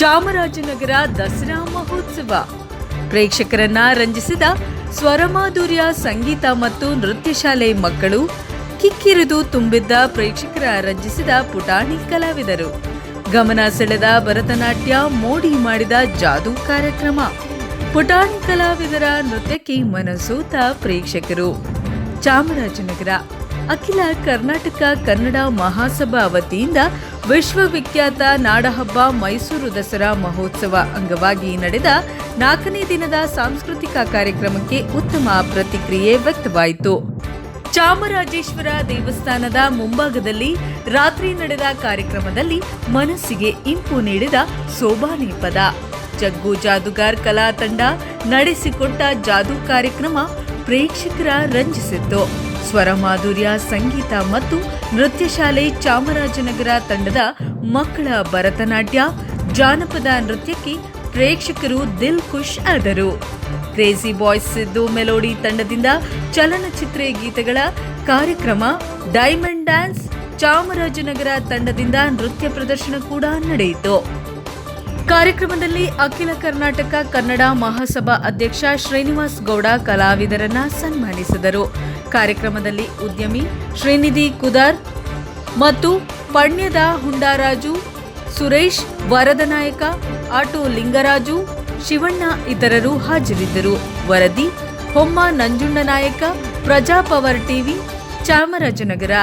ಚಾಮರಾಜನಗರ ದಸರಾ ಮಹೋತ್ಸವ ಪ್ರೇಕ್ಷಕರನ್ನ ರಂಜಿಸಿದ ಸ್ವರಮಾಧುರ್ಯ ಸಂಗೀತ ಮತ್ತು ನೃತ್ಯ ಶಾಲೆ ಮಕ್ಕಳು, ಕಿಕ್ಕಿರಿದು ತುಂಬಿದ್ದ ಪ್ರೇಕ್ಷಕರ ರಂಜಿಸಿದ ಪುಟಾಣಿ ಕಲಾವಿದರು, ಗಮನ ಸೆಳೆದ ಭರತನಾಟ್ಯ ಮೋಡಿ ಮಾಡಿದ ಜಾದೂ ಕಾರ್ಯಕ್ರಮ, ಪುಟಾಣಿ ಕಲಾವಿದರ ನೃತ್ಯಕ್ಕೆ ಮನಸೋತ ಪ್ರೇಕ್ಷಕರು. ಚಾಮರಾಜನಗರ ಅಖಿಲ ಕರ್ನಾಟಕ ಕನ್ನಡ ಮಹಾಸಭಾ ವತಿಯಿಂದ ವಿಶ್ವವಿಖ್ಯಾತ ನಾಡಹಬ್ಬ ಮೈಸೂರು ದಸರಾ ಮಹೋತ್ಸವ ಅಂಗವಾಗಿ ನಡೆದ 4ನೇ ದಿನದ ಸಾಂಸ್ಕೃತಿಕ ಕಾರ್ಯಕ್ರಮಕ್ಕೆ ಉತ್ತಮ ಪ್ರತಿಕ್ರಿಯೆ ವ್ಯಕ್ತವಾಯಿತು. ಚಾಮರಾಜೇಶ್ವರ ದೇವಸ್ಥಾನದ ಮುಂಭಾಗದಲ್ಲಿ ರಾತ್ರಿ ನಡೆದ ಕಾರ್ಯಕ್ರಮದಲ್ಲಿ ಮನಸ್ಸಿಗೆ ಇಂಪು ನೀಡಿದ ಸೋಬಾನೆ ಪದ, ಜಗ್ಗು ಜಾದೂಗಾರ್ ಕಲಾ ತಂಡ ನಡೆಸಿಕೊಟ್ಟ ಜಾದೂ ಕಾರ್ಯಕ್ರಮ ಪ್ರೇಕ್ಷಕರ ರಂಜಿಸಿತ್ತು. ಸ್ವರಮಾಧುರ್ಯ ಸಂಗೀತ ಮತ್ತು ನೃತ್ಯ ಶಾಲೆ ಚಾಮರಾಜನಗರ ತಂಡದ ಮಕ್ಕಳ ಭರತನಾಟ್ಯ, ಜಾನಪದ ನೃತ್ಯಕ್ಕೆ ಪ್ರೇಕ್ಷಕರು ದಿಲ್ ಖುಷ್ ಆದರು. ಕ್ರೇಜಿ ಬಾಯ್ಸ್ ಸಿದ್ದು ಮೆಲೋಡಿ ತಂಡದಿಂದ ಚಲನಚಿತ್ರ ಗೀತೆಗಳ ಕಾರ್ಯಕ್ರಮ, ಡೈಮಂಡ್ ಡ್ಯಾನ್ಸ್, ಚಾಮರಾಜನಗರ ತಂಡದಿಂದ ನೃತ್ಯ ಪ್ರದರ್ಶನ ಕೂಡ ನಡೆಯಿತು. ಕಾರ್ಯಕ್ರಮದಲ್ಲಿ ಅಖಿಲ ಕರ್ನಾಟಕ ಕನ್ನಡ ಮಹಾಸಭಾ ಅಧ್ಯಕ್ಷ ಶ್ರೀನಿವಾಸ್ ಗೌಡ ಕಲಾವಿದರನ್ನ ಸನ್ಮಾನಿಸಿದರು. ಕಾರ್ಯಕ್ರಮದಲ್ಲಿ ಉದ್ಯಮಿ ಶ್ರೀನಿಧಿ ಕುದಾರ್ ಮತ್ತು ಪಣ್ಯದ ಹುಂಡಾರಾಜು, ಸುರೇಶ್, ವರದನಾಯಕ, ಆಟೋ ಲಿಂಗರಾಜು, ಶಿವಣ್ಣ ಇತರರು ಹಾಜರಿದ್ದರು. ವರದಿ ಹೊಮ್ಮ ನಂಜುಂಡನಾಯಕ, ಪ್ರಜಾಪವರ್ ಟಿವಿ, ಚಾಮರಾಜನಗರ.